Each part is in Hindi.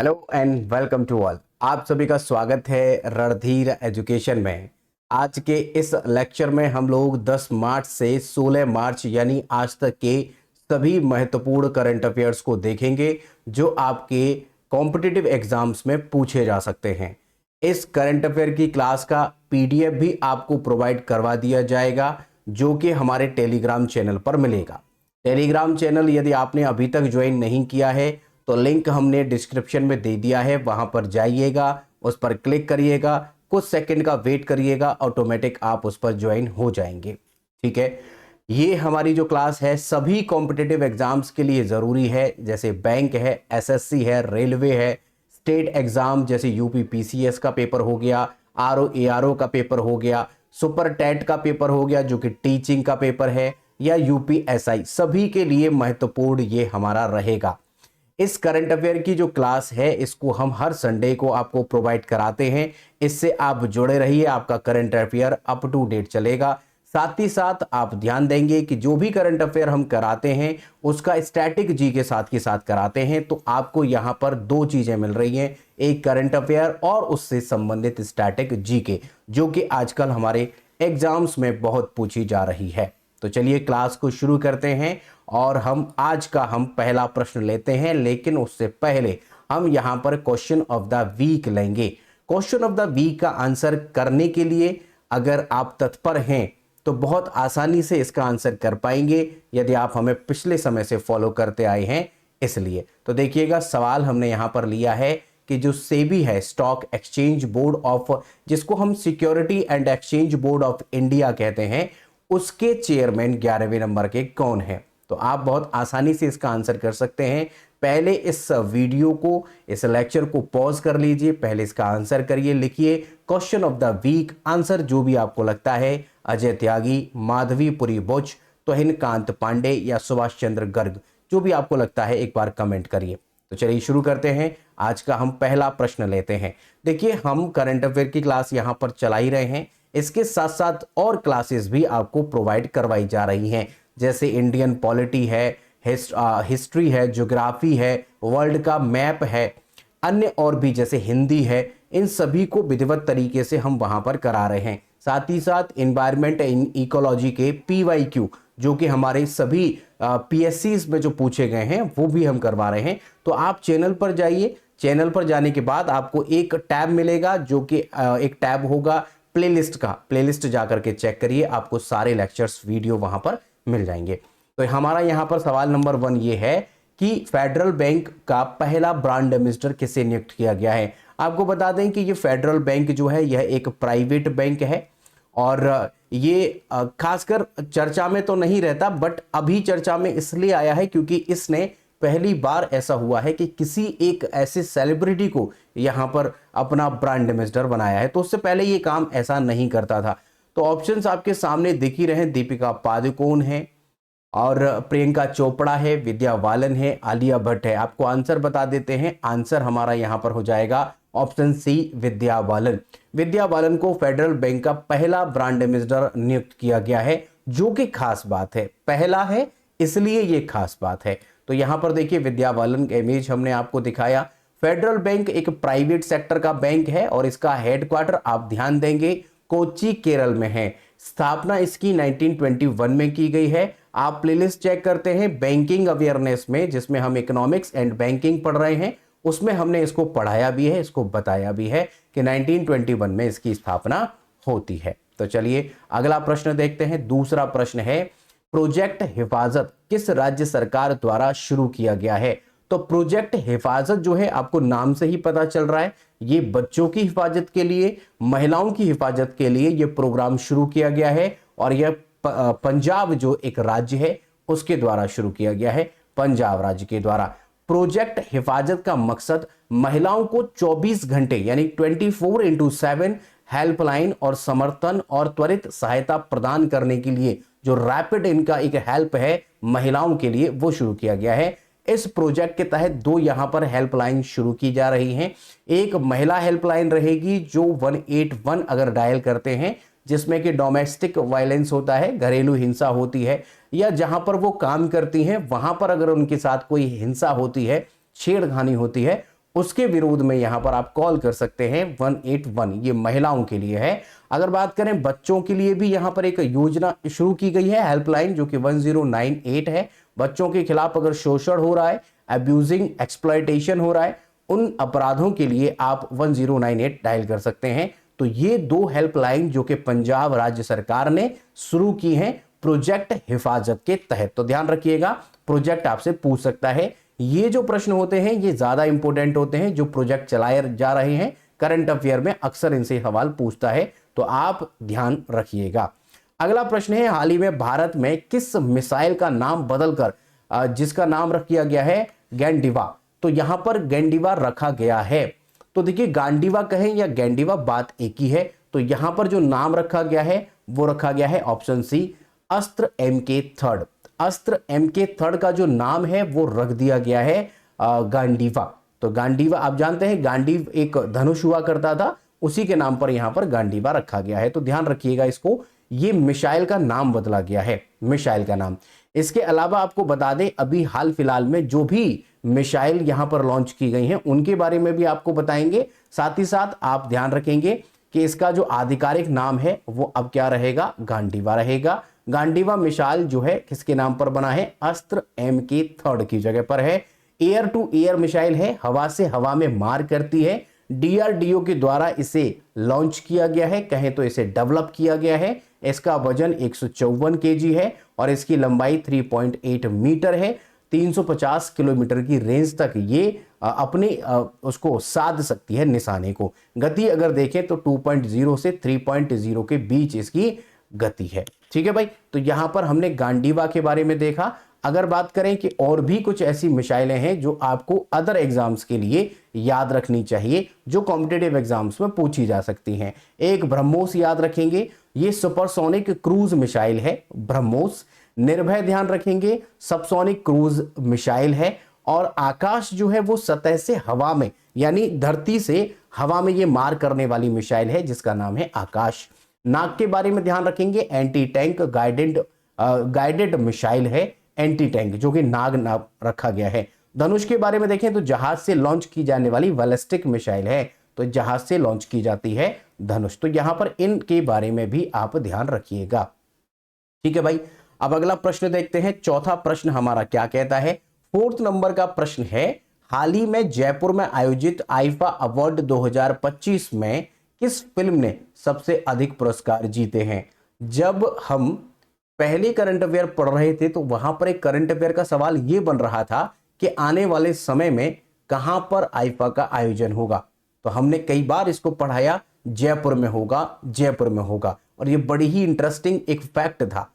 Hello and welcome to all. आप सभी का स्वागत है रणधीर एजुकेशन में। आज के इस लेक्चर में हम लोग 10 मार्च से 16 मार्च यानी आज तक के सभी महत्वपूर्ण करंट अफेयर्स को देखेंगे जो आपके कॉम्पिटिटिव एग्जाम्स में पूछे जा सकते हैं। इस करंट अफेयर की क्लास का पीडीएफ भी आपको प्रोवाइड करवा दिया जाएगा जो कि हमारे टेलीग्राम चैनल पर मिलेगा। टेलीग्राम चैनल यदि आपने अभी तक ज्वाइन नहीं किया है तो लिंक हमने डिस्क्रिप्शन में दे दिया है, वहां पर जाइएगा, उस पर क्लिक करिएगा, कुछ सेकंड का वेट करिएगा, ऑटोमेटिक आप उस पर ज्वाइन हो जाएंगे। ठीक है, ये हमारी जो क्लास है सभी कॉम्पिटिटिव एग्जाम्स के लिए ज़रूरी है, जैसे बैंक है, एसएससी है, रेलवे है, स्टेट एग्जाम जैसे यूपी पीसीएस का पेपर हो गया, आरओ एआरओ का पेपर हो गया, सुपर टेट का पेपर हो गया जो कि टीचिंग का पेपर है, या यूपीएसआई, सभी के लिए महत्वपूर्ण ये हमारा रहेगा। इस करंट अफेयर की जो क्लास है इसको हम हर संडे को आपको प्रोवाइड कराते हैं। इससे आप जुड़े रहिए, आपका current affair up to date चलेगा। साथ ही साथ आप ध्यान देंगे कि जो भी करंट अफेयर हम कराते हैं उसका स्टैटिक जी के साथ कराते हैं, तो आपको यहां पर दो चीजें मिल रही हैं, एक करंट अफेयर और उससे संबंधित स्टैटिक जी के, जो कि आजकल हमारे एग्जाम्स में बहुत पूछी जा रही है। तो चलिए क्लास को शुरू करते हैं और हम आज का पहला प्रश्न लेते हैं, लेकिन उससे पहले हम यहां पर क्वेश्चन ऑफ द वीक लेंगे। क्वेश्चन ऑफ द वीक का आंसर करने के लिए अगर आप तत्पर हैं तो बहुत आसानी से इसका आंसर कर पाएंगे यदि आप हमें पिछले समय से फॉलो करते आए हैं। इसलिए तो देखिएगा, सवाल हमने यहां पर लिया है कि जो सेबी है, स्टॉक एक्सचेंज बोर्ड ऑफ, जिसको हम security and exchange board of India कहते हैं, उसके चेयरमैन 11वें नंबर के कौन है। तो आप बहुत आसानी से इसका आंसर कर सकते हैं। पहले इस वीडियो को, इस लेक्चर को पॉज कर लीजिए, पहले इसका आंसर करिए, लिखिए question of the week. Answer जो भी आपको लगता है, अजय त्यागी, माधवीपुरी बुच, तुहिन कांत पांडे या सुभाष चंद्र गर्ग, जो भी आपको लगता है एक बार कमेंट करिए। तो चलिए शुरू करते हैं। आज का हम पहला प्रश्न लेते हैं। देखिए, हम करंट अफेयर की क्लास यहां पर चला ही रहे हैं, इसके साथ साथ और क्लासेस भी आपको प्रोवाइड करवाई जा रही हैं, जैसे इंडियन पॉलिटी है, हिस्ट्री है, ज्योग्राफी है, वर्ल्ड का मैप है, अन्य और भी जैसे हिंदी है, इन सभी को विधिवत तरीके से हम वहां पर करा रहे हैं। साथ ही साथ एनवायरमेंट एंड इकोलॉजी के पीवाईक्यू, जो कि हमारे सभी पीएससीज में जो पूछे गए हैं वो भी हम करवा रहे हैं। तो आप चैनल पर जाइए, चैनल पर जाने के बाद आपको एक टैब मिलेगा जो कि एक टैब होगा प्लेलिस्ट का, प्लेलिस्ट जाकर के चेक करिए, आपको सारे लेक्चर्स वीडियो वहां पर मिल जाएंगे। तो हमारा यहां पर सवाल नंबर 1 ये है कि फेडरल बैंक का पहला ब्रांड एम्बेसडर किसे नियुक्त किया गया है। आपको बता दें कि ये फेडरल बैंक जो है यह एक प्राइवेट बैंक है और ये खासकर चर्चा में तो नहीं रहता, बट अभी चर्चा में इसलिए आया है क्योंकि इसने पहली बार ऐसा हुआ है कि किसी एक ऐसे सेलिब्रिटी को यहां पर अपना ब्रांड एम्बेसडर बनाया है। तो उससे पहले ये काम ऐसा नहीं करता था। तो ऑप्शंस आपके सामने दिख ही रहे, दीपिका पादुकोण है और प्रियंका चोपड़ा है, विद्या बालन है, आलिया भट्ट है। आपको आंसर बता देते हैं, आंसर हमारा यहां पर हो जाएगा ऑप्शन सी, विद्या बालन। विद्या बालन को फेडरल बैंक का पहला ब्रांड एम्बेसडर नियुक्त किया गया है, जो कि खास बात है, पहला है इसलिए ये खास बात है। तो यहां पर देखिए विद्या बालन का इमेज हमने आपको दिखाया। फेडरल बैंक एक प्राइवेट सेक्टर का बैंक है और इसका हेडक्वार्टर आप ध्यान देंगे कोच्चि केरल में है। स्थापना इसकी 1921 में की गई है। आप प्लेलिस्ट चेक करते हैं बैंकिंग अवेयरनेस में, जिसमें हम इकोनॉमिक्स एंड बैंकिंग पढ़ रहे हैं, उसमें हमने इसको पढ़ाया भी है, इसको बताया भी है कि 1921 में इसकी स्थापना होती है। तो चलिए अगला प्रश्न देखते हैं। दूसरा प्रश्न है, प्रोजेक्ट हिफाजत किस राज्य सरकार द्वारा शुरू किया गया है। तो प्रोजेक्ट हिफाजत जो है, आपको नाम से ही पता चल रहा है, ये बच्चों की हिफाजत के लिए, महिलाओं की हिफाजत के लिए ये प्रोग्राम शुरू किया गया है और यह पंजाब जो एक राज्य है उसके द्वारा शुरू किया गया है, पंजाब राज्य के द्वारा। प्रोजेक्ट हिफाजत का मकसद महिलाओं को 24 घंटे यानी 24x7 हेल्पलाइन और समर्थन और त्वरित सहायता प्रदान करने के लिए जो रैपिड इनका एक हेल्प है महिलाओं के लिए, वो शुरू किया गया है। इस प्रोजेक्ट के तहत दो यहां पर हेल्पलाइन शुरू की जा रही हैं। एक महिला हेल्पलाइन रहेगी जो 181 अगर डायल करते हैं, जिसमें कि डोमेस्टिक वायलेंस होता है, घरेलू हिंसा होती है, या जहां पर वो काम करती हैं वहां पर अगर उनके साथ कोई हिंसा होती है, छेड़खानी होती है, उसके विरोध में यहां पर आप कॉल कर सकते हैं 181, ये महिलाओं के लिए है। अगर बात करें बच्चों के लिए भी यहां पर एक योजना शुरू की गई है, हेल्पलाइन, जो कि 1098 है। बच्चों के खिलाफ अगर शोषण हो रहा है, अब्यूजिंग, एक्सप्लॉयटेशन हो रहा है, उन अपराधों के लिए आप 1098 डायल कर सकते हैं। तो ये दो हेल्पलाइन जो कि पंजाब राज्य सरकार ने शुरू की हैं प्रोजेक्ट हिफाजत के तहत। तो ध्यान रखिएगा, प्रोजेक्ट आपसे पूछ सकता है। ये जो प्रश्न होते हैं ये ज्यादा इंपॉर्टेंट होते हैं, जो प्रोजेक्ट चलाए जा रहे हैं करंट अफेयर में अक्सर इनसे सवाल पूछता है, तो आप ध्यान रखिएगा। अगला प्रश्न है, हाल ही में भारत में किस मिसाइल का नाम बदलकर जिसका नाम रख दिया गया है गैंडीवा। तो यहां पर गैंडीवा रखा गया है। तो देखिए, गांडीवा कहें या गैंडीवा, बात एक ही है। तो यहां पर जो नाम रखा गया है वो रखा गया है ऑप्शन सी, अस्त्र MK3। अस्त्र MK3 का जो नाम है वो रख दिया गया है गांडीवा। तो गांडीवा आप जानते हैं, गांडीव एक धनुष हुआ करता था, उसी के नाम पर यहां पर गांडीवा रखा गया है। तो ध्यान रखिएगा इसको, ये मिसाइल का नाम बदला गया है, मिसाइल का नाम। इसके अलावा आपको बता दें, अभी हाल फिलहाल में जो भी मिसाइल यहां पर लॉन्च की गई हैं उनके बारे में भी आपको बताएंगे। साथ ही साथ आप ध्यान रखेंगे कि इसका जो आधिकारिक नाम है वो अब क्या रहेगा, गांडीवा रहेगा। गांडीवा मिसाइल जो है किसके नाम पर बना है, अस्त्र MK3 की जगह पर है। एयर टू एयर मिसाइल है, हवा से हवा में मार करती है। DRDO के द्वारा इसे लॉन्च किया गया है, कहें तो इसे डेवलप किया गया है। इसका वजन 154 kg है और इसकी लंबाई 3.8 मीटर है। 350 किलोमीटर की रेंज तक ये अपने उसको साध सकती है निशाने को। गति अगर देखें तो 2.0 से 3.0 के बीच इसकी गति है। ठीक है भाई, तो यहां पर हमने गांडीवा के बारे में देखा। अगर बात करें कि और भी कुछ ऐसी मिसाइलें हैं जो आपको अदर एग्जाम्स के लिए याद रखनी चाहिए, जो कॉम्पिटिटिव एग्जाम्स में पूछी जा सकती हैं। एक ब्रह्मोस याद रखेंगे, ये सुपरसोनिक क्रूज मिसाइल है ब्रह्मोस। निर्भय ध्यान रखेंगे, सबसोनिक क्रूज मिसाइल है। और आकाश जो है वो सतह से हवा में, यानी धरती से हवा में ये मार करने वाली मिसाइल है जिसका नाम है आकाश। नाग के बारे में ध्यान रखेंगे, एंटी टैंक गाइडेड मिसाइल है, एंटी टैंक, जो कि नाग नाम रखा गया है। धनुष के बारे में देखें तो जहाज से लॉन्च की जाने वाली बैलिस्टिक मिसाइल है, तो जहाज से लॉन्च की जाती है धनुष। तो यहां पर इनके बारे में भी आप ध्यान रखिएगा। ठीक है भाई, अब अगला प्रश्न देखते हैं। चौथा प्रश्न हमारा क्या कहता है, 4th नंबर का प्रश्न है, हाल ही में जयपुर में आयोजित आईफा अवार्ड 2025 में किस फिल्म ने सबसे अधिक पुरस्कार जीते हैं। जब हम पहले करंट अफेयर पढ़ रहे थे तो वहां पर एक करंट अफेयर का सवाल यह बन रहा था कि आने वाले समय में कहां पर आईफा का आयोजन होगा। तो हमने कई बार इसको पढ़ाया, जयपुर में होगा, जयपुर में होगा, और ये बड़ी ही इंटरेस्टिंग एक फैक्ट था।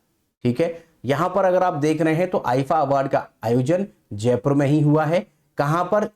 ठीक है, यहां पर अगर आप देख रहे हैं तो आईफा अवार्ड का आयोजन जयपुर में ही हुआ है। कहां पर,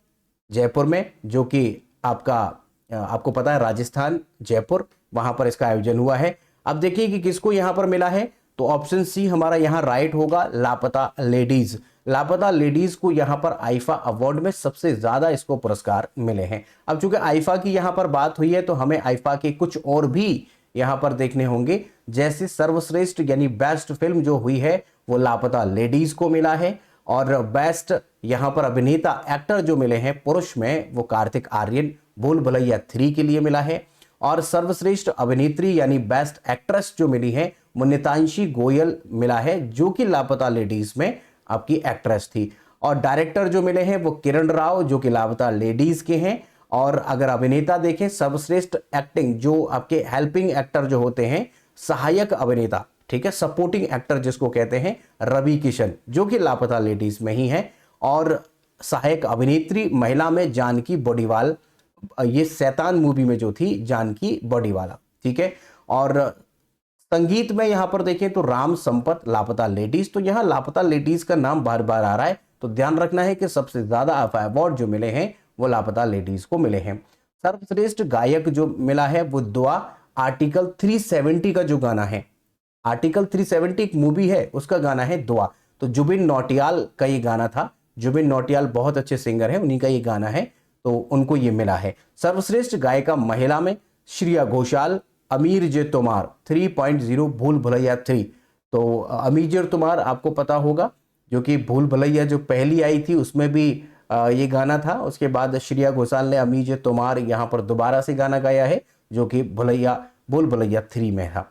जयपुर में, जो कि आपको पता है राजस्थान, जयपुर, वहां पर इसका आयोजन हुआ है। अब देखिए कि किसको यहां पर मिला है, तो ऑप्शन सी हमारा यहां राइट होगा, लापता लेडीज। लापता लेडीज को यहां पर आईफा अवार्ड में सबसे ज्यादा इसको पुरस्कार मिले हैं। अब चूंकि आईफा की यहां पर बात हुई है तो हमें आईफा के कुछ और भी यहां पर देखने होंगे, जैसे सर्वश्रेष्ठ यानी बेस्ट फिल्म जो हुई है वो लापता लेडीज को मिला है, और बेस्ट यहां पर अभिनेता एक्टर जो मिले हैं पुरुष में वो कार्तिक आर्यन भूल भुलैया 3 के लिए मिला है, और सर्वश्रेष्ठ अभिनेत्री यानी बेस्ट एक्ट्रेस जो मिली है वो नितांशी गोयल मिला है, जो कि लापता लेडीज में आपकी एक्ट्रेस थी। और डायरेक्टर जो मिले हैं वो किरण राव, जो कि लापता लेडीज के हैं। और अगर अभिनेता देखें, सर्वश्रेष्ठ एक्टिंग जो आपके हेल्पिंग एक्टर जो होते हैं, सहायक अभिनेता, ठीक है, सपोर्टिंग एक्टर जिसको कहते हैं, रवि किशन, जो कि लापता लेडीज में ही है। और सहायक अभिनेत्री महिला में जानकी बॉडीवाल, ये शैतान मूवी में जो थी जानकी बॉडीवाला। ठीक है, और संगीत में यहां पर देखें तो राम संपत, लापता लेडीज। तो यहां लापता लेडीज का नाम बार बार आ रहा है, तो ध्यान रखना है कि सबसे ज्यादा अवार्ड जो मिले हैं वो लापता लेडीज को मिले हैं। सर्वश्रेष्ठ गायक जो मिला है वो दुआ, आर्टिकल 370 का जो गाना है, आर्टिकल 370 एक मूवी है, उसका गाना है दुआ। तो जुबिन नौटियाल का ये गाना था, जुबिन नौटियाल बहुत अच्छे सिंगर हैं, उन्हीं का ये गाना है, तो उनको ये मिला है। सर्वश्रेष्ठ गायिका महिला में श्रेया घोषाल, अमीर जे तोमार 3.0 भूल भुलैया 3। तो अमीर जे तोमार आपको पता होगा, जो कि भूल भुलैया जो पहली आई थी उसमें भी ये गाना था। उसके बाद श्रेया घोषाल ने अमीजे तोमार यहाँ पर दोबारा से गाना गाया है, जो कि बोल भुलैया 3 में था।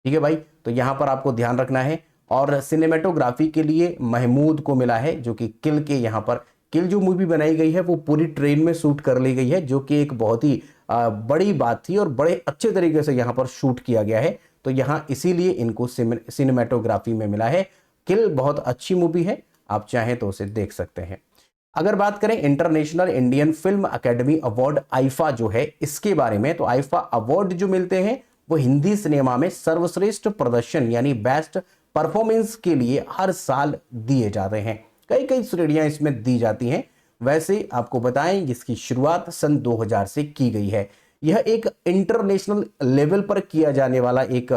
ठीक है भाई, तो यहाँ पर आपको ध्यान रखना है। और सिनेमेटोग्राफी के लिए महमूद को मिला है, जो कि किल के यहाँ पर किल जो मूवी बनाई गई है वो पूरी ट्रेन में शूट कर ली गई है, जो कि एक बहुत ही बड़ी बात थी और बड़े अच्छे तरीके से यहाँ पर शूट किया गया है। तो यहाँ इसीलिए इनको सिनेमेटोग्राफी में मिला है। किल बहुत अच्छी मूवी है, आप चाहें तो उसे देख सकते हैं। अगर बात करें international Indian film academy award IIFA जो है इसके बारे में, तो आईफा अवार्ड जो मिलते हैं वो हिंदी सिनेमा में सर्वश्रेष्ठ प्रदर्शन यानी बेस्ट परफॉर्मेंस के लिए हर साल दिए जाते हैं। कई कई श्रेणियां इसमें दी जाती हैं। वैसे आपको बताएं इसकी शुरुआत सन 2000 से की गई है। यह एक इंटरनेशनल लेवल पर किया जाने वाला एक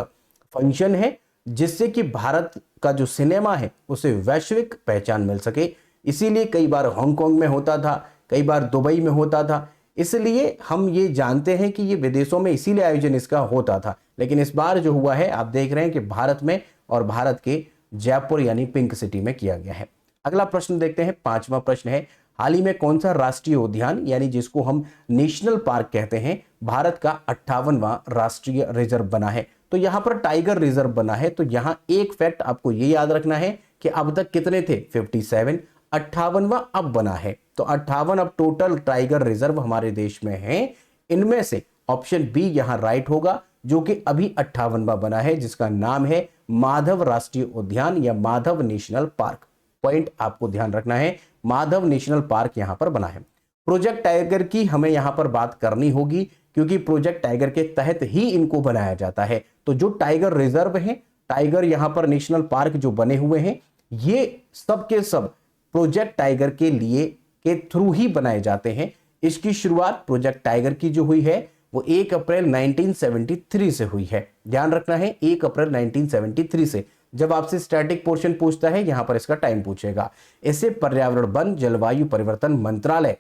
फंक्शन है, जिससे कि भारत का जो सिनेमा है उसे वैश्विक पहचान मिल सके। इसीलिए कई बार हांगकांग में होता था, कई बार दुबई में होता था, इसलिए हम ये जानते हैं कि ये विदेशों में इसीलिए आयोजन इसका होता था। लेकिन इस बार जो हुआ है आप देख रहे हैं कि भारत में, और भारत के जयपुर यानी पिंक सिटी में किया गया है। अगला प्रश्न देखते हैं, 5वां प्रश्न है, हाल ही में कौन सा राष्ट्रीय उद्यान यानी जिसको हम नेशनल पार्क कहते हैं भारत का 58वां राष्ट्रीय रिजर्व बना है? तो यहां पर टाइगर रिजर्व बना है। तो यहां एक फैक्ट आपको ये याद रखना है कि अब तक कितने थे? 57, 58वां अब बना है। तो 58 अब टोटल टाइगर रिजर्व हमारे देश में है। इनमें से ऑप्शन बी यहां राइट होगा, जो कि अभी 58वां बना है, जिसका नाम है माधव राष्ट्रीय उद्यान या माधव नेशनल पार्क। पॉइंट आपको ध्यान रखना है, माधव नेशनल पार्क यहां पर बना है। प्रोजेक्ट टाइगर की हमें यहां पर बात करनी होगी, क्योंकि प्रोजेक्ट टाइगर के तहत ही इनको बनाया जाता है। तो जो टाइगर रिजर्व है, टाइगर यहां पर नेशनल पार्क जो बने हुए हैं, ये सब के सब प्रोजेक्ट टाइगर के लिए के थ्रू ही बनाए जाते हैं। इसकी शुरुआत प्रोजेक्ट टाइगर की जो हुई है वो 1 अप्रैल 1973 से हुई है। ध्यान रखना है, 1 अप्रैल 1973 से। जब आपसे स्टैटिक पोर्शन पूछता है, यहां पर इसका टाइम पूछेगा। इसे पर्यावरण वन जलवायु परिवर्तन मंत्रालय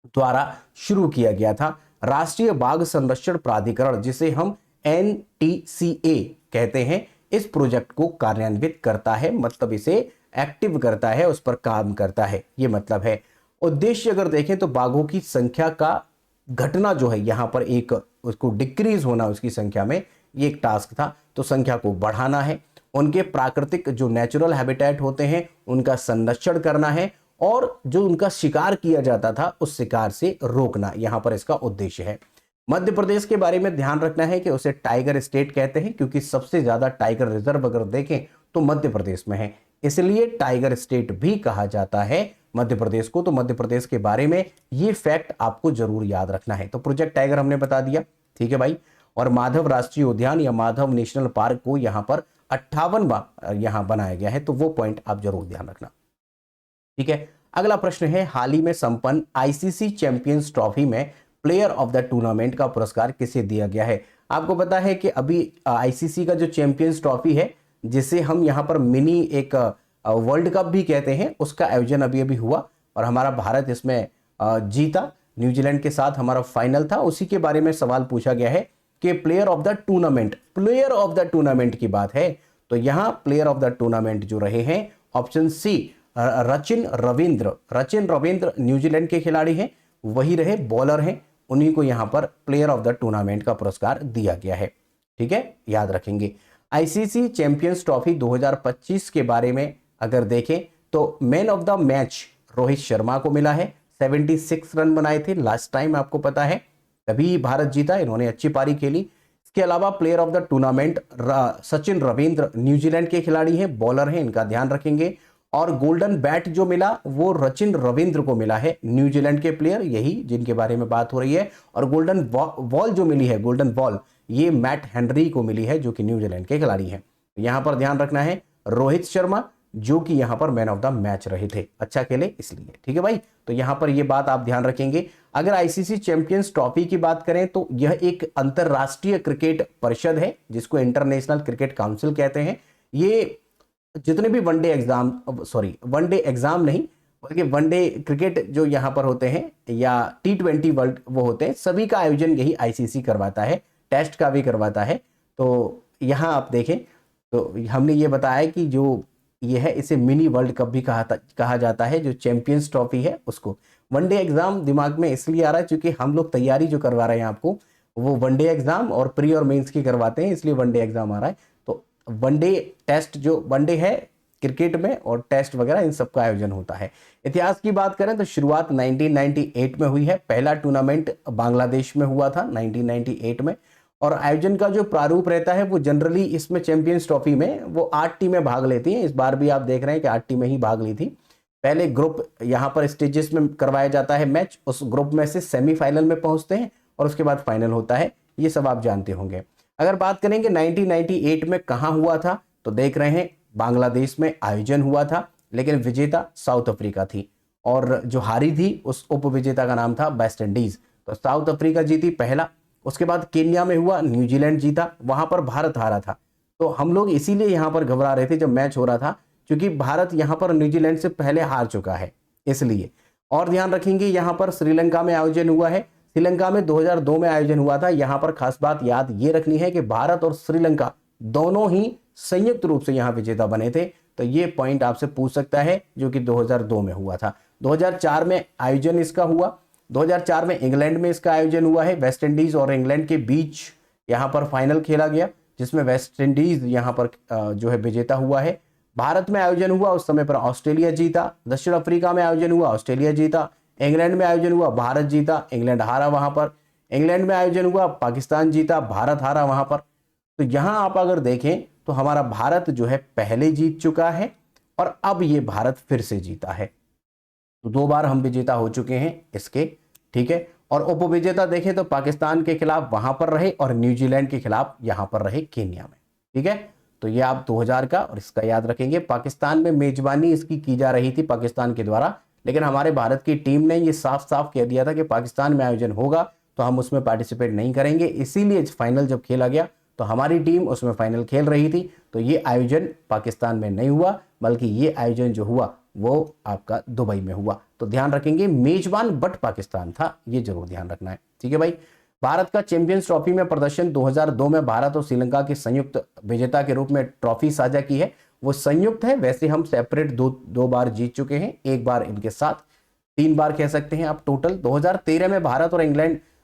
द्वारा शुरू किया गया था। राष्ट्रीय बाघ संरक्षण प्राधिकरण, जिसे हम NTCA कहते हैं, इस प्रोजेक्ट को कार्यान्वित करता है, मतलब इसे एक्टिव करता है, उस पर काम करता है, ये मतलब है। उद्देश्य अगर देखें तो बाघों की संख्या का घटना जो है यहां पर एक उसको डिक्रीज होना उसकी संख्या में, ये एक टास्क था। तो संख्या को बढ़ाना है, उनके प्राकृतिक जो नेचुरल हैबिटेट होते हैं उनका संरक्षण करना है, और जो उनका शिकार किया जाता था उस शिकार से रोकना, यहां पर इसका उद्देश्य है। मध्य प्रदेश के बारे में ध्यान रखना है कि उसे टाइगर स्टेट कहते हैं, क्योंकि सबसे ज्यादा टाइगर रिजर्व अगर देखें तो मध्य प्रदेश में है, इसलिए टाइगर स्टेट भी कहा जाता है मध्य प्रदेश को। तो मध्य प्रदेश के बारे में ये फैक्ट आपको जरूर याद रखना है। तो प्रोजेक्ट टाइगर हमने बता दिया, ठीक है भाई। और माधव राष्ट्रीय उद्यान या माधव नेशनल पार्क को यहाँ पर 58वां यहां बनाया गया है, तो वो पॉइंट आप जरूर ध्यान रखना, ठीक है। अगला प्रश्न है, हाल ही में संपन्न ICC चैंपियंस ट्रॉफी में प्लेयर ऑफ द टूर्नामेंट का पुरस्कार किसे दिया गया है? आपको पता है कि अभी ICC का जो चैंपियंस ट्रॉफी है, जिसे हम यहाँ पर मिनी एक वर्ल्ड कप भी कहते हैं, उसका आयोजन अभी अभी हुआ और हमारा भारत इसमें जीता। न्यूजीलैंड के साथ हमारा फाइनल था। उसी के बारे में सवाल पूछा गया है कि प्लेयर ऑफ द टूर्नामेंट की बात है। तो यहां प्लेयर ऑफ द टूर्नामेंट जो रहे हैं, option C Rachin Ravindra New Zealand के खिलाड़ी हैं, वही रहे, बॉलर हैं, उन्हीं को यहां पर प्लेयर ऑफ द टूर्नामेंट का पुरस्कार दिया गया है, ठीक है, याद रखेंगे। ICC चैंपियंस ट्रॉफी 2025 के बारे में अगर देखें तो man of the match Rohit Sharma को मिला है। 76 रन बनाए थे लास्ट टाइम, आपको पता है, तभी भारत जीता, इन्होंने अच्छी पारी खेली। इसके अलावा player of the tournament Sachin Ravindra New Zealand के खिलाड़ी हैं, बॉलर हैं, इनका ध्यान रखेंगे। और गोल्डन बैट जो मिला वो रचिन रविंद्र को मिला है, न्यूजीलैंड के प्लेयर यही जिनके बारे में बात हो रही है। और गोल्डन बॉल जो मिली है, गोल्डन बॉल, ये मैट हेनरी को मिली है, जो कि न्यूजीलैंड के खिलाड़ी हैं। यहां पर ध्यान रखना है रोहित शर्मा, जो कि यहां पर मैन ऑफ द मैच रहे थे, अच्छा खेले इसलिए, ठीक है भाई। तो यहां पर ये बात आप ध्यान रखेंगे। अगर ICC चैंपियंस ट्रॉफी की बात करें तो यह एक अंतरराष्ट्रीय क्रिकेट परिषद है, जिसको इंटरनेशनल क्रिकेट काउंसिल कहते हैं। ये जितने भी वनडे एग्जाम नहीं बल्कि वनडे क्रिकेट जो यहाँ पर होते हैं या T20 वर्ल्ड वो होते हैं, सभी का आयोजन यही ICC करवाता है, टेस्ट का भी करवाता है। तो यहाँ आप देखें तो हमने ये बताया कि जो ये है, इसे मिनी वर्ल्ड कप भी कहा जाता है, जो चैंपियंस ट्रॉफी है उसको। वनडे एग्जाम दिमाग में इसलिए आ रहा है क्योंकि हम लोग तैयारी जो करवा रहे हैं आपको वो वनडे एग्जाम और प्री और मेंस की करवाते हैं, इसलिए वनडे एग्जाम आ रहा है। तो वनडे टेस्ट, जो वनडे है क्रिकेट में, और टेस्ट वगैरह इन सब का आयोजन होता है। इतिहास की बात करें तो शुरुआत 1998 में हुई है। पहला टूर्नामेंट बांग्लादेश में हुआ था 1998 में। और आयोजन का जो प्रारूप रहता है वो जनरली इसमें चैंपियंस ट्रॉफी में वो 8 टीमें भाग लेती हैं। इस बार भी आप देख रहे हैं कि 8 टीमें ही भाग ली थी। पहले ग्रुप यहाँ पर स्टेजेस में करवाया जाता है मैच, उस ग्रुप में से सेमीफाइनल में पहुंचते हैं और उसके बाद फाइनल होता है, ये सब आप जानते होंगे। अगर बात करेंगे 1998 में कहाँ हुआ था, तो देख रहे हैं बांग्लादेश में आयोजन हुआ था, लेकिन विजेता साउथ अफ्रीका थी और जो हारी थी उस उपविजेता का नाम था वेस्ट इंडीज। तो साउथ अफ्रीका जीती पहला। उसके बाद केन्या में हुआ, न्यूजीलैंड जीता, वहां पर भारत हारा था। तो हम लोग इसीलिए यहां पर घबरा रहे थे जब मैच हो रहा था, क्योंकि भारत यहां पर न्यूजीलैंड से पहले हार चुका है इसलिए। और ध्यान रखेंगे यहां पर श्रीलंका में आयोजन हुआ है। श्रीलंका में 2002 में आयोजन हुआ था। यहां पर खास बात याद ये रखनी है कि भारत और श्रीलंका दोनों ही संयुक्त रूप से यहां विजेता बने थे। तो ये पॉइंट आपसे पूछ सकता है, जो कि 2002 में हुआ था। 2004 में आयोजन इसका हुआ। 2004 में इंग्लैंड में इसका आयोजन हुआ है। वेस्ट इंडीज और इंग्लैंड के बीच यहां पर फाइनल खेला गया, जिसमें वेस्ट इंडीज यहां पर जो है विजेता हुआ है। भारत में आयोजन हुआ, उस समय पर ऑस्ट्रेलिया जीता। दक्षिण अफ्रीका में आयोजन हुआ, ऑस्ट्रेलिया जीता। इंग्लैंड में आयोजन हुआ, भारत जीता, इंग्लैंड हारा वहां पर। इंग्लैंड में आयोजन हुआ, पाकिस्तान जीता, भारत हारा वहां पर। तो यहां आप अगर देखें तो हमारा भारत जो है पहले जीत चुका है और अब ये भारत फिर से जीता है। तो 2 बार हम विजेता हो चुके हैं इसके, ठीक है। और उपविजेता देखें तो पाकिस्तान के खिलाफ वहां पर रहे और न्यूजीलैंड के खिलाफ यहां पर रहे केन्या में, ठीक है। तो ये आप 2000 का और इसका याद रखेंगे। पाकिस्तान में मेजबानी इसकी की जा रही थी पाकिस्तान के द्वारा, लेकिन हमारे भारत की टीम ने ये साफ साफ कह दिया था कि पाकिस्तान में आयोजन होगा तो हम उसमें पार्टिसिपेट नहीं करेंगे। इसीलिए फाइनल जब खेला गया तो हमारी टीम उसमें फाइनल खेल रही थी। तो ये आयोजन पाकिस्तान में नहीं हुआ, बल्कि ये आयोजन जो हुआ वो आपका दुबई में हुआ। तो ध्यान रखेंगे मेजबान बट पाकिस्तान था, ये जरूर ध्यान रखना है, ठीक है भाई। भारत का चैंपियंस ट्रॉफी में प्रदर्शन 2002 में भारत और श्रीलंका के संयुक्त विजेता के रूप में ट्रॉफी साझा की है। वो संयुक्त है, वैसे हम सेपरेट दो बार जीत चुके हैं, एक बार इनके साथ, 3 बार कह सकते हैं आप टोटल। 2013 में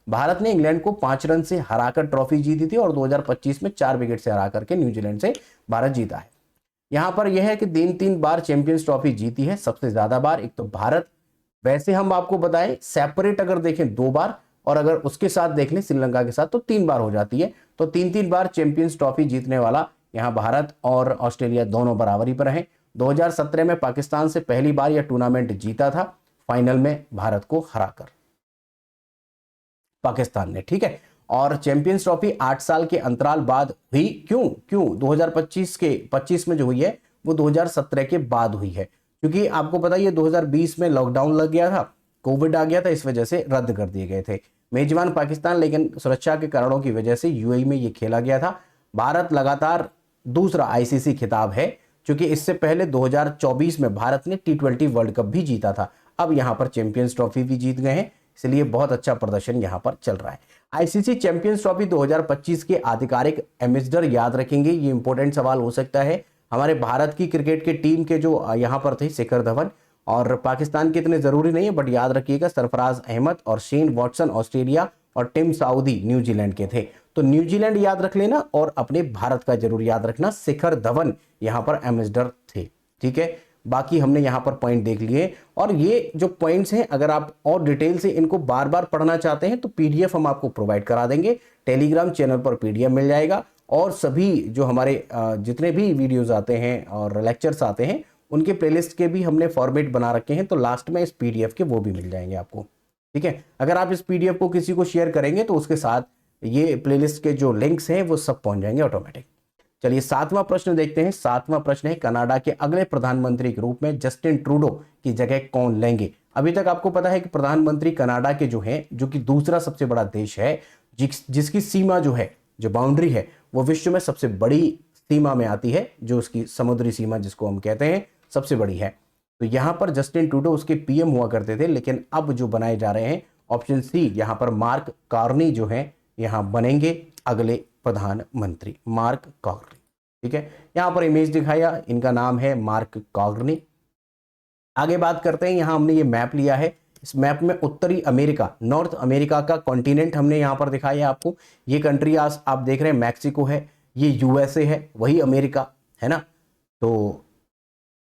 भारत ने इंग्लैंड को 5 रन से हराकर ट्रॉफी जीती थी और 2025 में 4 विकेट से हरा करके न्यूजीलैंड से भारत जीता है। यहां पर यह है कि 3 बार चैंपियंस ट्रॉफी जीती है, सबसे ज्यादा बार एक तो भारत। वैसे हम आपको बताएं सेपरेट अगर देखें 2 बार, और अगर उसके साथ देख लें श्रीलंका के साथ तो 3 बार हो जाती है। तो 3 बार चैंपियंस ट्रॉफी जीतने वाला यहां भारत और ऑस्ट्रेलिया दोनों बराबरी पर हैं। 2017 में पाकिस्तान से पहली बार यह टूर्नामेंट जीता था, फाइनल में भारत को हराकर पाकिस्तान ने, ठीक है। और चैंपियंस ट्रॉफी 8 साल के अंतराल बाद हुई। क्यों 2025 में जो हुई है वो 2017 के बाद हुई है, क्योंकि आपको पता है 2020 में लॉकडाउन लग गया था, कोविड आ गया था, इस वजह से रद्द कर दिए गए थे। मेजबान पाकिस्तान, लेकिन सुरक्षा के कारणों की वजह से यूएई में ये खेला गया था। भारत लगातार दूसरा आईसीसी खिताब है, क्योंकि इससे पहले 2024 में भारत ने T20 वर्ल्ड कप भी जीता था। अब यहां पर चैंपियंस ट्रॉफी भी जीत गए हैं, इसलिए बहुत अच्छा प्रदर्शन यहां पर चल रहा है। आईसीसी चैंपियंस ट्रॉफी 2025 के आधिकारिक एम्बेसडर याद रखेंगे, ये इंपॉर्टेंट सवाल हो सकता है। हमारे भारत की क्रिकेट के टीम के जो यहां पर थे शिखर धवन, और पाकिस्तान के इतने जरूरी नहीं है बट याद रखिएगा सरफराज अहमद और शेन वॉटसन ऑस्ट्रेलिया और टिम साउदी न्यूजीलैंड के थे। तो न्यूजीलैंड याद रख लेना और अपने भारत का जरूर याद रखना, शिखर धवन यहां पर एम्बेसडर थे, ठीक है। बाकी हमने यहां पर पॉइंट देख लिए, और ये जो पॉइंट्स हैं अगर आप और डिटेल से इनको बार बार पढ़ना चाहते हैं तो पीडीएफ हम आपको प्रोवाइड करा देंगे। टेलीग्राम चैनल पर पीडीएफ मिल जाएगा, और सभी जो हमारे जितने भी वीडियोस आते हैं और लेक्चर्स आते हैं उनके प्लेलिस्ट के भी हमने फॉर्मेट बना रखे हैं, तो लास्ट में इस पीडीएफ के वो भी मिल जाएंगे आपको, ठीक है। अगर आप इस पीडीएफ को किसी को शेयर करेंगे तो उसके साथ ये प्लेलिस्ट के जो लिंक्स हैं वो सब पहुंच जाएंगे ऑटोमेटिक। चलिए 7वां प्रश्न देखते हैं। 7वां प्रश्न है, कनाडा के अगले प्रधानमंत्री के रूप में जस्टिन ट्रूडो की जगह कौन लेंगे। अभी तक आपको पता है कि प्रधानमंत्री कनाडा के जो है, जो कि दूसरा सबसे बड़ा देश है, जिसकी सीमा जो है, जो बाउंड्री है वो विश्व में सबसे बड़ी सीमा में आती है, जो उसकी समुद्री सीमा जिसको हम कहते हैं सबसे बड़ी है। तो यहां पर जस्टिन ट्रूडो उसके पीएम हुआ करते थे, लेकिन अब जो बनाए जा रहे हैं ऑप्शन सी, यहां पर मार्क कार्नी जो है यहां बनेंगे अगले प्रधानमंत्री, मार्क कार्नी। ठीक है, यहाँ पर इमेज दिखाया, इनका नाम है मार्क कॉग्नी। आगे बात करते हैं, यहाँ हमने ये मैप लिया है, इस मैप में उत्तरी अमेरिका, नॉर्थ अमेरिका का कॉन्टिनेंट हमने यहाँ पर दिखाया है आपको। ये कंट्री आज आप देख रहे हैं मैक्सिको है, ये यूएसए है, वही अमेरिका है ना। तो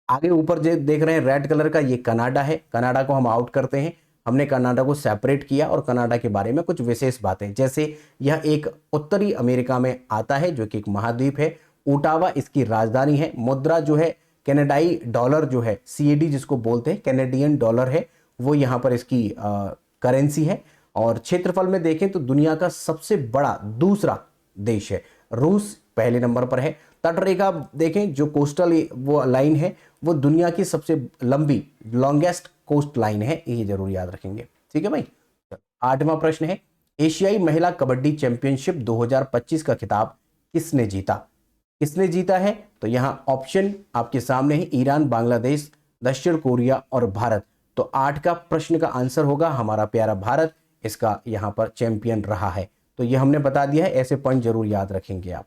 आगे ऊपर जो देख रहे हैं रेड कलर का, ये कनाडा है, कनाडा को हम आउट करते हैं। हमने कनाडा को सेपरेट किया और कनाडा के बारे में कुछ विशेष बातें, जैसे यह एक उत्तरी अमेरिका में आता है जो कि एक महाद्वीप है। ओटावा इसकी राजधानी है। मुद्रा जो है कनाडाई डॉलर जो है, सीएडी जिसको बोलते हैं, कैनेडियन डॉलर है, वो यहाँ पर इसकी करेंसी है। और क्षेत्रफल में देखें तो दुनिया का सबसे बड़ा दूसरा देश है, रूस पहले नंबर पर है। तटरेखा देखें, जो कोस्टल वो लाइन है, वो दुनिया की सबसे लंबी लॉन्गेस्ट कोस्ट लाइन है, ये जरूर याद रखेंगे। ठीक है भाई। 8वां प्रश्न है, एशियाई महिला कबड्डी चैंपियनशिप 2025 का खिताब किसने जीता? किसने जीता है? तो यहां ऑप्शन आपके सामने है, ईरान, बांग्लादेश, दक्षिण कोरिया और भारत। तो 8 का प्रश्न का आंसर होगा हमारा प्यारा भारत, इसका यहां पर चैंपियन रहा है। तो ये हमने बता दिया है, ऐसे पॉइंट जरूर याद रखेंगे आप।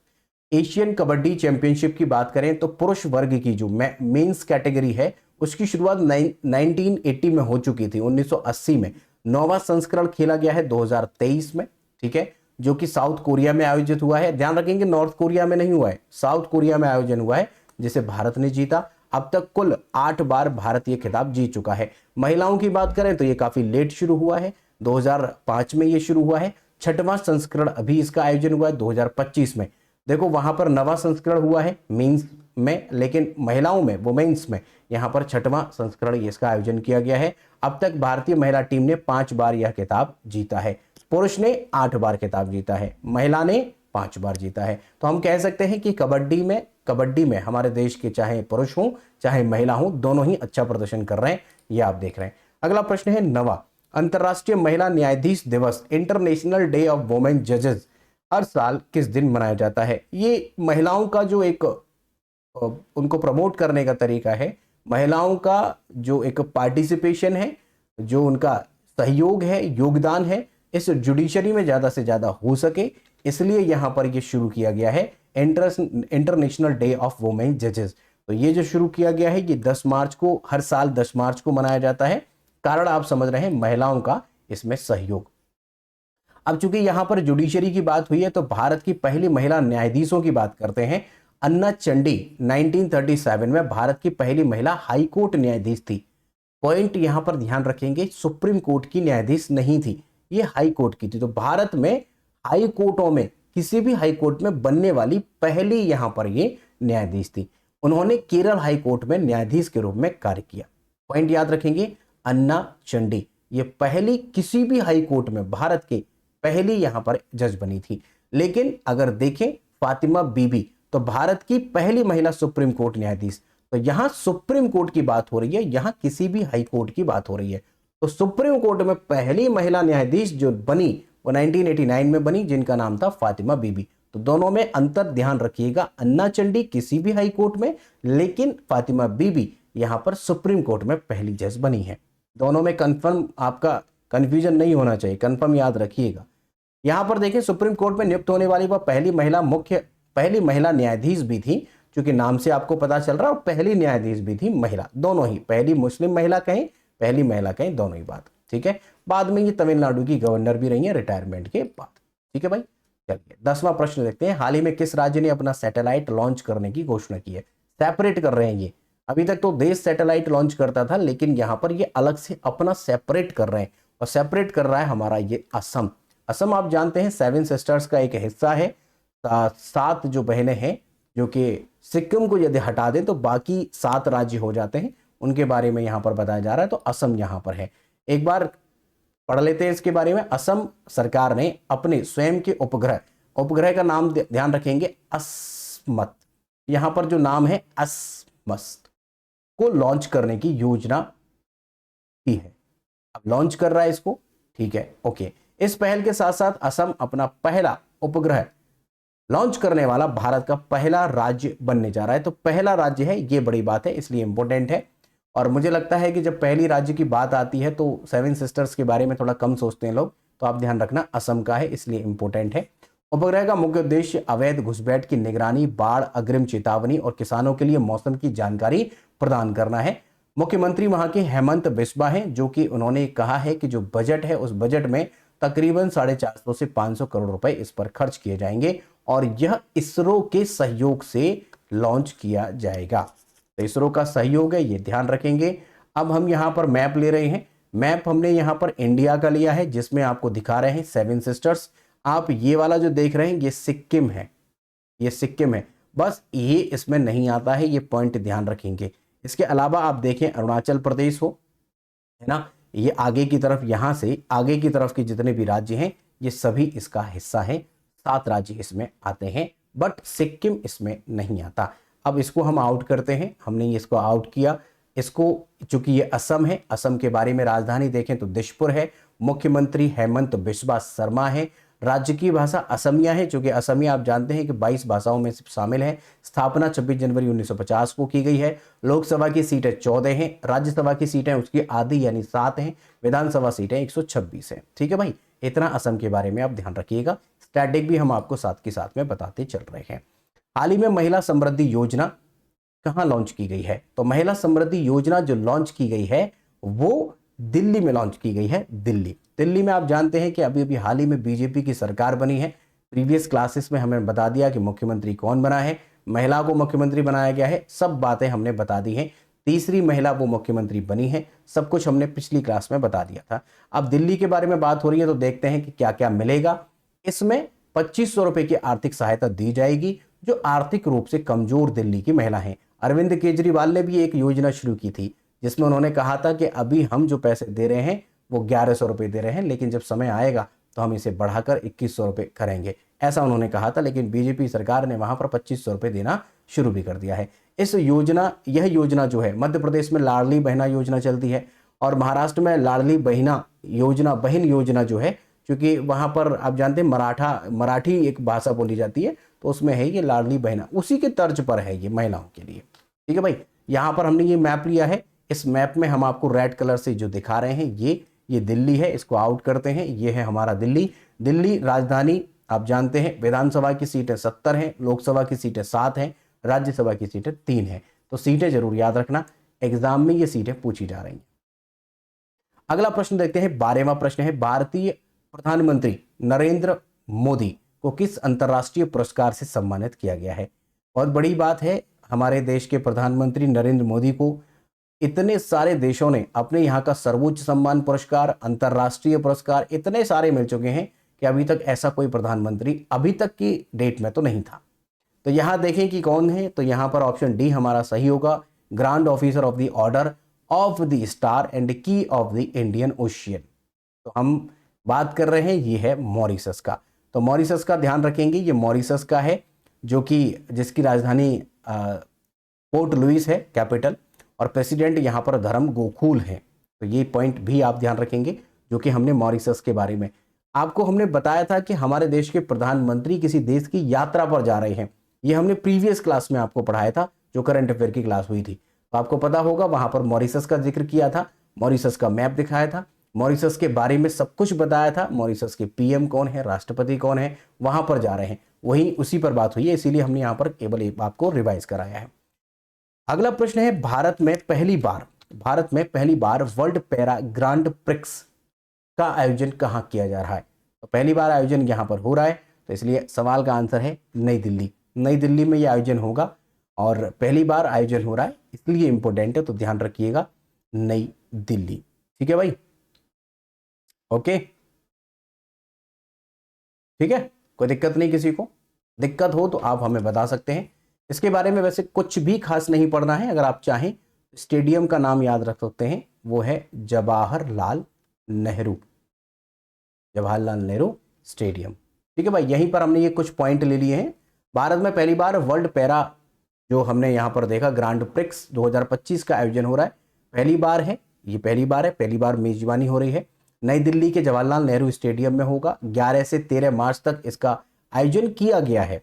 एशियन कबड्डी चैंपियनशिप की बात करें तो पुरुष वर्ग की जो मेंस कैटेगरी है, उसकी शुरुआत 1980 में हो चुकी थी, 1980 में। 9वां संस्करण खेला गया है 2023 में, ठीक है, जो कि साउथ कोरिया में आयोजित हुआ है। ध्यान रखेंगे नॉर्थ कोरिया में नहीं हुआ है, साउथ कोरिया में आयोजन हुआ है, जिसे भारत ने जीता। अब तक कुल 8 बार भारत ये खिताब जीत चुका है। महिलाओं की बात करें तो ये काफी लेट शुरू हुआ है, 2005 में ये शुरू हुआ है। 6वां संस्करण अभी इसका आयोजन हुआ है 2025 में। देखो वहां पर 9वां संस्करण हुआ है मेंस में, लेकिन महिलाओं में, वुमेन्स में, यहाँ पर 6वां संस्करण इसका आयोजन किया गया है। अब तक भारतीय महिला टीम ने 5 बार यह खिताब जीता है। पुरुष ने 8 बार खिताब जीता है, महिला ने 5 बार जीता है। तो हम कह सकते हैं कि कबड्डी में हमारे देश के चाहे पुरुष हों चाहे महिला हों, दोनों ही अच्छा प्रदर्शन कर रहे हैं, ये आप देख रहे हैं। अगला प्रश्न है 9वां, अंतर्राष्ट्रीय महिला न्यायाधीश दिवस, इंटरनेशनल डे ऑफ वुमेन जजेस, हर साल किस दिन मनाया जाता है? ये महिलाओं का जो एक उनको प्रमोट करने का तरीका है, महिलाओं का जो एक पार्टिसिपेशन है, जो उनका सहयोग है, योगदान है, इस जुडिशरी में ज्यादा से ज्यादा हो सके, इसलिए यहां पर ये शुरू किया गया है इंटरनेशनल डे ऑफ वुमेन जजेस। तो ये जो शुरू किया गया है, ये 10 मार्च को, हर साल 10 मार्च को मनाया जाता है। कारण आप समझ रहे हैं, महिलाओं का इसमें सहयोग। अब चूंकि यहां पर जुडिशरी की बात हुई है, तो भारत की पहली महिला न्यायाधीशों की बात करते हैं। अन्ना चंडी 1937 में भारत की पहली महिला हाई कोर्ट न्यायाधीश थी। पॉइंट यहां पर ध्यान रखेंगे, सुप्रीम कोर्ट की न्यायाधीश नहीं थी, ये हाई कोर्ट की थी। तो भारत में हाई कोर्टों में, किसी भी हाई कोर्ट में बनने वाली पहली यहां पर ये न्यायाधीश थी। उन्होंने केरल हाई कोर्ट में न्यायाधीश के रूप में कार्य किया। पॉइंट याद रखेंगे, अन्ना चंडी ये पहली किसी भी हाई कोर्ट में भारत के पहली यहां पर जज बनी थी। लेकिन अगर देखें फातिमा बीबी, तो भारत की पहली महिला सुप्रीम कोर्ट न्यायाधीश। तो यहां सुप्रीम कोर्ट की बात हो रही है, यहां किसी भी हाई कोर्ट की बात हो रही है। तो सुप्रीम कोर्ट में पहली महिला न्यायाधीश जो बनी वो 1989 में बनी, जिनका नाम था फातिमा बीबी। तो दोनों में अंतर ध्यान रखिएगा, अन्ना चंडी किसी भी हाई कोर्ट में, लेकिन फातिमा बीबी यहां पर सुप्रीम कोर्ट में पहली जज बनी है। दोनों में कंफर्म, आपका कंफ्यूजन नहीं होना चाहिए, कंफर्म याद रखिएगा। यहां पर देखिए सुप्रीम कोर्ट में नियुक्त होने वाली वह पहली महिला न्यायाधीश भी थी, क्योंकि नाम से आपको पता चल रहा है, और पहली न्यायाधीश भी थी महिला, दोनों ही, पहली मुस्लिम महिला कहें, पहली महिला कहें, दोनों ही बात। ठीक है, बाद में ये तमिलनाडु की गवर्नर भी रही है रिटायरमेंट के बाद। ठीक है भाई, चलिए 10वां प्रश्न देखते हैं। हाल ही में किस राज्य ने अपना सैटेलाइट लॉन्च करने की घोषणा की है? सेपरेट कर रहे हैं ये, अभी तक तो देश सैटेलाइट लॉन्च करता था, लेकिन यहां पर ये अलग से अपना सेपरेट कर रहे हैं, और सेपरेट कर रहा है हमारा ये असम। असम आप जानते हैं 7 सिस्टर्स का एक हिस्सा है, 7 जो बहनें हैं, जो कि सिक्किम को यदि हटा दें तो बाकी 7 राज्य हो जाते हैं, उनके बारे में यहां पर बताया जा रहा है। तो असम यहां पर है, एक बार पढ़ लेते हैं इसके बारे में। असम सरकार ने अपने स्वयं के उपग्रह का नाम ध्यान रखेंगे अस्मत, यहां पर जो नाम है अस्मत को लॉन्च करने की योजना की है। अब लॉन्च कर रहा है इसको, ठीक है, ओके। इस पहल के साथ साथ असम अपना पहला उपग्रह लॉन्च करने वाला भारत का पहला राज्य बनने जा रहा है। तो पहला राज्य है, ये बड़ी बात है, इसलिए इंपॉर्टेंट है। और मुझे लगता है कि जब पहली राज्य की बात आती है तो 7 सिस्टर्स के बारे में थोड़ा कम सोचते हैं लोग, तो आप ध्यान रखना असम का है, इसलिए इंपॉर्टेंट है। उपग्रह का मुख्य उद्देश्य अवैध घुसपैठ की निगरानी, बाढ़ अग्रिम चेतावनी और किसानों के लिए मौसम की जानकारी प्रदान करना है। मुख्यमंत्री वहां के हेमंत बिस्वा हैं, जो कि उन्होंने कहा है कि जो बजट है उस बजट में तकरीबन 450 से 500 करोड़ रुपए इस पर खर्च किए जाएंगे और यह इसरो के सहयोग से लॉन्च किया जाएगा। तो इसरो का सहयोग है, ये ध्यान रखेंगे। अब हम यहाँ पर मैप ले रहे हैं। मैप हमने यहाँ पर इंडिया का लिया है, जिसमें आपको दिखा रहे हैं 7 सिस्टर्स। आप ये वाला जो देख रहे हैं ये सिक्किम है, ये सिक्किम है, बस ये इसमें नहीं आता है, ये पॉइंट ध्यान रखेंगे। इसके अलावा आप देखें अरुणाचल प्रदेश हो, है ना, ये आगे की तरफ, यहां से आगे की तरफ के जितने भी राज्य हैं ये सभी इसका हिस्सा है। 7 राज्य इसमें आते हैं, बट सिक्किम इसमें नहीं आता। अब इसको हम आउट करते हैं, हमने इसको आउट किया। इसको, चूंकि ये असम है, असम के बारे में राजधानी देखें तो दिसपुर है, मुख्यमंत्री हेमंत बिस्वा शर्मा है, राज्य की भाषा असमिया है, क्योंकि असमिया आप जानते हैं कि 22 भाषाओं में शामिल है। स्थापना 26 जनवरी 1950 को की गई है। लोकसभा की सीटें 14 हैं, राज्यसभा की सीटें उसकी आधी यानी 7 हैं, विधानसभा सीटें 126 हैं। ठीक है भाई, इतना असम के बारे में आप ध्यान रखिएगा। स्टैटिक भी हम आपको साथ के साथ में बताते चल रहे हैं। हाल ही में महिला समृद्धि योजना कहाँ लॉन्च की गई है? तो महिला समृद्धि योजना जो लॉन्च की गई है वो दिल्ली में लॉन्च की गई है। दिल्ली में आप जानते हैं कि अभी हाल ही में बीजेपी की सरकार बनी है। प्रीवियस क्लासेस में हमें बता दिया कि मुख्यमंत्री कौन बना है, महिला को मुख्यमंत्री बनाया गया है, सब बातें हमने बता दी हैं। तीसरी महिला वो मुख्यमंत्री बनी है, सब कुछ हमने पिछली क्लास में बता दिया था। अब दिल्ली के बारे में बात हो रही है तो देखते हैं कि क्या क्या मिलेगा। इसमें 2500 रुपए की आर्थिक सहायता दी जाएगी जो आर्थिक रूप से कमजोर दिल्ली की महिला हैं। अरविंद केजरीवाल ने भी एक योजना शुरू की थी जिसमें उन्होंने कहा था कि अभी हम जो पैसे दे रहे हैं वो 1100 रुपये दे रहे हैं, लेकिन जब समय आएगा तो हम इसे बढ़ाकर 2100 रुपये करेंगे, ऐसा उन्होंने कहा था। लेकिन बीजेपी सरकार ने वहां पर 2500 रुपये देना शुरू भी कर दिया है। यह योजना जो है, मध्य प्रदेश में लाडली बहना योजना चलती है और महाराष्ट्र में लाडली बहन योजना जो है, क्योंकि वहां पर आप जानते हैं मराठी एक भाषा बोली जाती है, तो उसमें है ये लाडली बहना, उसी के तर्ज पर है ये महिलाओं के लिए। ठीक है भाई, यहाँ पर हमने ये मैप लिया है। इस मैप में हम आपको रेड कलर से जो दिखा रहे हैं ये दिल्ली है, इसको आउट करते हैं। ये है हमारा दिल्ली राजधानी आप जानते हैं। विधानसभा की सीटें 70 हैं, लोकसभा की सीटें 7 हैं, राज्यसभा की सीटें 3 हैं। तो सीटें जरूर याद रखना, एग्जाम में ये सीटें पूछी जा रही हैं। अगला प्रश्न देखते हैं, 12वां प्रश्न है, भारतीय प्रधानमंत्री नरेंद्र मोदी को किस अंतर्राष्ट्रीय पुरस्कार से सम्मानित किया गया है? बहुत बड़ी बात है, हमारे देश के प्रधानमंत्री नरेंद्र मोदी को इतने सारे देशों ने अपने यहाँ का सर्वोच्च सम्मान पुरस्कार, अंतर्राष्ट्रीय पुरस्कार इतने सारे मिल चुके हैं कि अभी तक ऐसा कोई प्रधानमंत्री अभी तक की डेट में तो नहीं था। तो यहाँ देखें कि कौन है, तो यहाँ पर ऑप्शन डी हमारा सही होगा, grand officer of the order of the star and की ऑफ द इंडियन ओशियन। तो हम बात कर रहे हैं, ये है मॉरिशस का। तो मॉरिशस का ध्यान रखेंगे, ये मॉरिशस का है जिसकी राजधानी पोर्ट लुइस है कैपिटल, और प्रेसिडेंट यहाँ पर धर्म गोकुल है। तो ये पॉइंट भी आप ध्यान रखेंगे, जो कि हमने मॉरिशस के बारे में आपको हमने बताया था कि हमारे देश के प्रधानमंत्री किसी देश की यात्रा पर जा रहे हैं। ये हमने प्रीवियस क्लास में आपको पढ़ाया था, जो करंट अफेयर की क्लास हुई थी। तो आपको पता होगा, वहां पर मॉरिशस का जिक्र किया था, मॉरिशस का मैप दिखाया था, मॉरिशस के बारे में सब कुछ बताया था, मॉरिशस के पीएम कौन है, राष्ट्रपति कौन है, वहां पर जा रहे हैं, वही उसी पर बात हुई है, इसीलिए हमने यहाँ पर केवल आपको रिवाइज कराया है। अगला प्रश्न है, भारत में पहली बार वर्ल्ड पैरा ग्रांड प्रिक्स का आयोजन कहां किया जा रहा है? तो पहली बार आयोजन यहां पर हो रहा है, तो इसलिए सवाल का आंसर है नई दिल्ली में यह आयोजन होगा, और पहली बार आयोजन हो रहा है इसलिए इंपॉर्टेंट है, तो ध्यान रखिएगा नई दिल्ली। ठीक है भाई, ओके, ठीक है, कोई दिक्कत नहीं, किसी को दिक्कत हो तो आप हमें बता सकते हैं। इसके बारे में वैसे कुछ भी खास नहीं पढ़ना है, अगर आप चाहें स्टेडियम का नाम याद रख सकते हैं, वो है जवाहरलाल नेहरू स्टेडियम। ठीक है भाई, यहीं पर हमने ये कुछ पॉइंट ले लिए हैं। भारत में पहली बार वर्ल्ड पैरा जो हमने यहाँ पर देखा ग्रांड प्रिक्स 2025 का आयोजन हो रहा है, पहली बार है, पहली बार मेजबानी हो रही है, नई दिल्ली के जवाहरलाल नेहरू स्टेडियम में होगा। 11 से 13 मार्च तक इसका आयोजन किया गया है।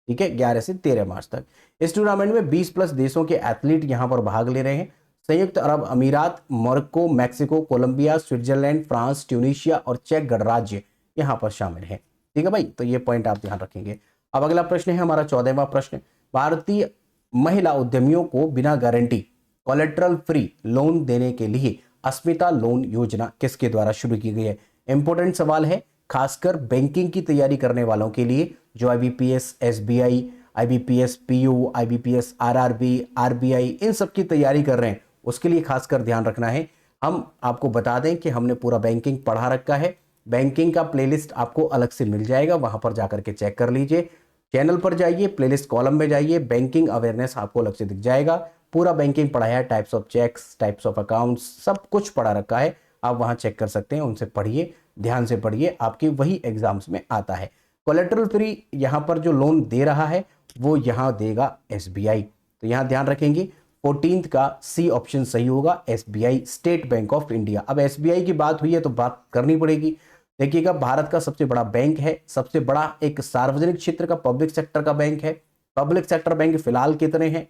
ठीक है, 11 से 13 मार्च तक। इस टूर्नामेंट में 20+ देशों के एथलीट यहां पर भाग ले रहे हैं। संयुक्त अरब अमीरात, Morocco, Mexico, Colombia, Switzerland, France, Tunisia और चेक गणराज्य यहां पर शामिल हैं। ठीक है भाई, तो ये पॉइंट आप ध्यान रखेंगे। अब अगला प्रश्न है हमारा 14वां प्रश्न। भारतीय महिला उद्यमियों को बिना गारंटी कोलेट्रल फ्री लोन देने के लिए अस्मिता लोन योजना किसके द्वारा शुरू की गई है? इंपॉर्टेंट सवाल है, खासकर बैंकिंग की तैयारी करने वालों के लिए, जो IBPS, SBI, IBPS PO, IBPS RRB, RBI, इन सब की तैयारी कर रहे हैं, उसके लिए खासकर ध्यान रखना है। हम आपको बता दें कि हमने पूरा बैंकिंग पढ़ा रखा है। बैंकिंग का प्लेलिस्ट आपको अलग से मिल जाएगा, वहां पर जाकर के चेक कर लीजिए। चैनल पर जाइए, प्लेलिस्ट कॉलम में जाइए, बैंकिंग अवेयरनेस आपको अलग से दिख जाएगा। पूरा बैंकिंग पढ़ाया है, types of cheques, types of accounts, सब कुछ पढ़ा रखा है। आप वहां चेक कर सकते हैं, उनसे पढ़िए, ध्यान से पढ़िए, आपके वही एग्जाम्स में आता है। कोलेटरल फ्री यहां पर जो लोन दे रहा है वो यहां देगा एसबीआई, तो यहां ध्यान रखेंगे 14th का सी ऑप्शन सही होगा, SBI, state bank of India. अब एसबीआई की बात हुई है तो बात करनी पड़ेगी। देखिएगा, भारत का सबसे बड़ा बैंक है, सबसे बड़ा एक सार्वजनिक क्षेत्र का पब्लिक सेक्टर का बैंक है। पब्लिक सेक्टर बैंक फिलहाल कितने हैं,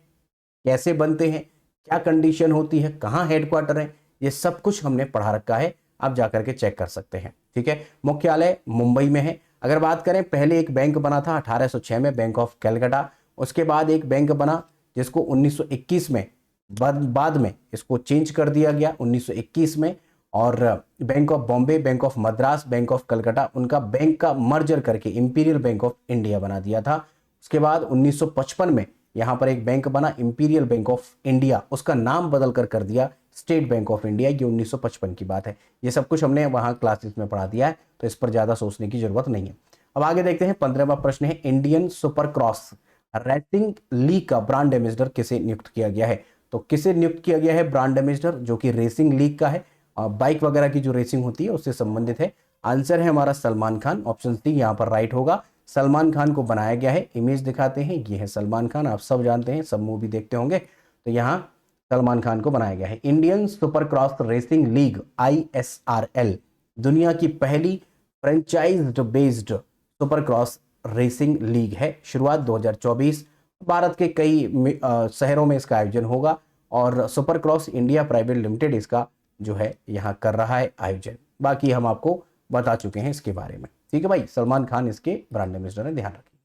कैसे बनते हैं, क्या कंडीशन होती है, कहाँ हेडक्वार्टर है, ये सब कुछ हमने पढ़ा रखा है, आप जाकर के चेक कर सकते हैं। ठीक है, मुख्यालय मुंबई में है। अगर बात करें, पहले एक बैंक बना था 1806 में, बैंक ऑफ कलकत्ता। उसके बाद एक बैंक बना जिसको 1921 में, बाद में इसको चेंज कर दिया गया 1921 में, और bank of Bombay, bank of Madras, bank of Calcutta, उनका बैंक का मर्जर करके इंपीरियल बैंक ऑफ इंडिया बना दिया था। उसके बाद 1955 में यहां पर एक बैंक बना, इंपीरियल बैंक ऑफ इंडिया, उसका नाम बदल कर दिया स्टेट बैंक ऑफ इंडिया। ये 1955 की बात है। ये सब कुछ हमने वहां क्लासेस में पढ़ा दिया है, तो इस पर ज्यादा सोचने की जरूरत नहीं है। अब आगे देखते हैं, 15वां प्रश्न है, Indian super cross racing league का ब्रांड एम्बेसडर किसे नियुक्त किया गया है? तो किसे नियुक्त किया गया है ब्रांड एम्बेसडर, जो कि रेसिंग लीग का है, बाइक वगैरह की जो रेसिंग होती है उससे संबंधित है। आंसर है हमारा सलमान खान, ऑप्शन सी यहाँ पर राइट होगा। सलमान खान को बनाया गया है, इमेज दिखाते हैं, ये है सलमान खान, आप सब जानते हैं, सब मूवी देखते होंगे, तो यहाँ सलमान खान को बनाया गया है। Indian super cross racing league ISRL दुनिया की पहली फ्रेंचाइज्ड based super cross racing league है। शुरुआत 2024, भारत के कई शहरों में इसका आयोजन होगा, और super cross India private limited इसका जो है यहाँ कर रहा है आयोजन। बाकी हम आपको बता चुके हैं इसके बारे में। ठीक है भाई, सलमान खान इसके ब्रांड एम्बेसडर है, ध्यान रखिए।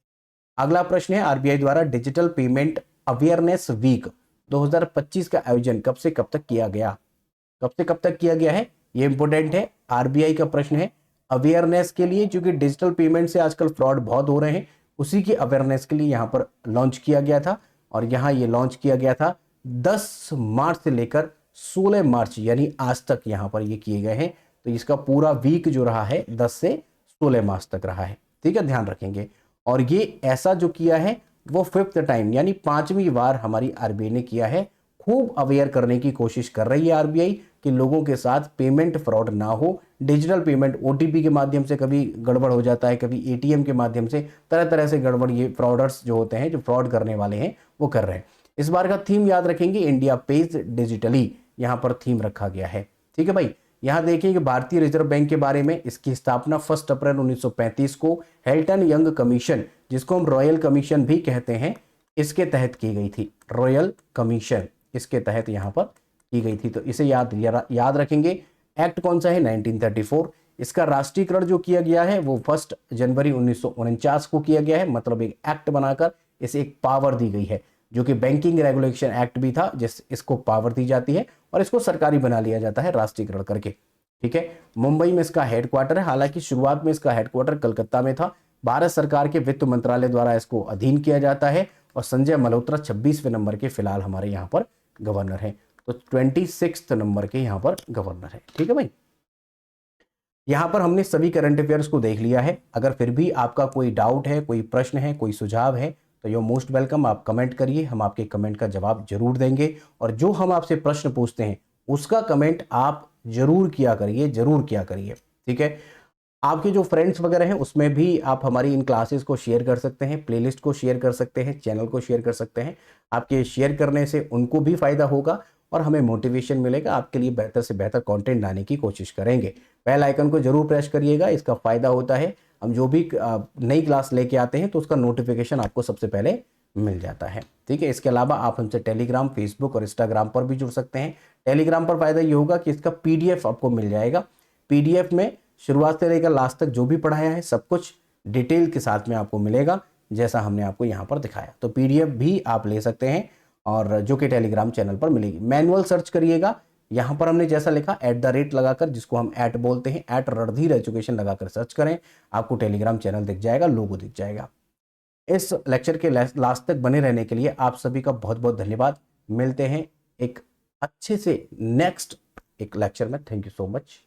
अगला प्रश्न है, आरबीआई द्वारा डिजिटल पेमेंट अवेयरनेस वीक 2025 का आयोजन कब से कब तक किया गया? कब से कब तक किया गया है, ये इंपोर्टेंट है, आरबीआई का प्रश्न है। अवेयरनेस के लिए, क्योंकि डिजिटल पेमेंट से आजकल फ्रॉड बहुत हो रहे हैं, उसी की अवेयरनेस के लिए यहाँ पर लॉन्च किया गया था, और यहाँ ये लॉन्च किया गया था 10 मार्च से लेकर 16 मार्च, यानी आज तक यहाँ पर ये किए गए हैं। तो इसका पूरा वीक जो रहा है 10 से 16 मार्च तक रहा है। ठीक है, ध्यान रखेंगे। और ये ऐसा जो किया है वो 5th टाइम, यानी 5वीं बार हमारी आरबीआई ने किया है। खूब अवेयर करने की कोशिश कर रही है आरबीआई कि लोगों के साथ पेमेंट फ्रॉड ना हो। डिजिटल पेमेंट ओटीपी के माध्यम से कभी गड़बड़ हो जाता है, कभी एटीएम के माध्यम से, तरह तरह से गड़बड़ ये फ्रॉडर्स जो होते हैं, जो फ्रॉड करने वाले हैं, वो कर रहे हैं। इस बार का थीम याद रखेंगे, इंडिया पेज डिजिटली, यहाँ पर थीम रखा गया है। ठीक है भाई, यहाँ देखिए कि भारतीय रिजर्व बैंक के बारे में, इसकी स्थापना 1 अप्रैल 1935 को हेल्टन यंग कमीशन, जिसको हम रॉयल कमीशन भी कहते हैं, इसके तहत की गई थी। रॉयल कमीशन इसके तहत यहाँ पर की गई थी, तो इसे याद रखेंगे। एक्ट कौन सा है? 1934। इसका राष्ट्रीयकरण जो किया गया है वो 1 जनवरी 1949 को किया गया है, मतलब एक एक्ट बनाकर इसे एक पावर दी गई है, जो कि बैंकिंग रेगुलेशन एक्ट भी था, इसको पावर दी जाती है और इसको सरकारी बना लिया जाता है राष्ट्रीयकरण करके। ठीक है, मुंबई में इसका हेडक्वार्टर है, हालांकि शुरुआत में इसका हेडक्वार्टर कलकत्ता में था। भारत सरकार के वित्त मंत्रालय द्वारा इसको अधीन किया जाता है, और संजय मल्होत्रा 26वें नंबर के फिलहाल हमारे यहाँ पर गवर्नर है, तो 26 नंबर के यहाँ पर गवर्नर है। ठीक है भाई, यहाँ पर हमने सभी करंट अफेयर्स को देख लिया है। अगर फिर भी आपका कोई डाउट है, कोई प्रश्न है, कोई सुझाव है, तो यू मोस्ट वेलकम, आप कमेंट करिए, हम आपके कमेंट का जवाब जरूर देंगे। और जो हम आपसे प्रश्न पूछते हैं उसका कमेंट आप जरूर किया करिए, जरूर किया करिए। ठीक है, आपके जो फ्रेंड्स वगैरह हैं उसमें भी आप हमारी इन क्लासेस को शेयर कर सकते हैं, प्लेलिस्ट को शेयर कर सकते हैं, चैनल को शेयर कर सकते हैं। आपके शेयर करने से उनको भी फायदा होगा और हमें मोटिवेशन मिलेगा, आपके लिए बेहतर से बेहतर कंटेंट लाने की कोशिश करेंगे। बेल आइकन को जरूर प्रेस करिएगा, इसका फायदा होता है, हम जो भी नई क्लास लेके आते हैं तो उसका नोटिफिकेशन आपको सबसे पहले मिल जाता है। ठीक है, इसके अलावा आप हमसे टेलीग्राम, फेसबुक और इंस्टाग्राम पर भी जुड़ सकते हैं। टेलीग्राम पर फायदा ये होगा कि इसका PDF आपको मिल जाएगा। PDF में शुरुआत से लेकर लास्ट तक जो भी पढ़ाया है सब कुछ डिटेल के साथ में आपको मिलेगा, जैसा हमने आपको यहाँ पर दिखाया। तो पीडीएफ भी आप ले सकते हैं और जो कि टेलीग्राम चैनल पर मिलेगी। मैनुअल सर्च करिएगा, यहाँ पर हमने जैसा लिखा @ लगाकर, जिसको हम ऐट बोलते हैं, @रणधीर एजुकेशन लगाकर सर्च करें, आपको टेलीग्राम चैनल दिख जाएगा, लोगो दिख जाएगा। इस लेक्चर के लास्ट तक बने रहने के लिए आप सभी का बहुत बहुत धन्यवाद। मिलते हैं एक अच्छे से नेक्स्ट एक लेक्चर में। Thank you so much.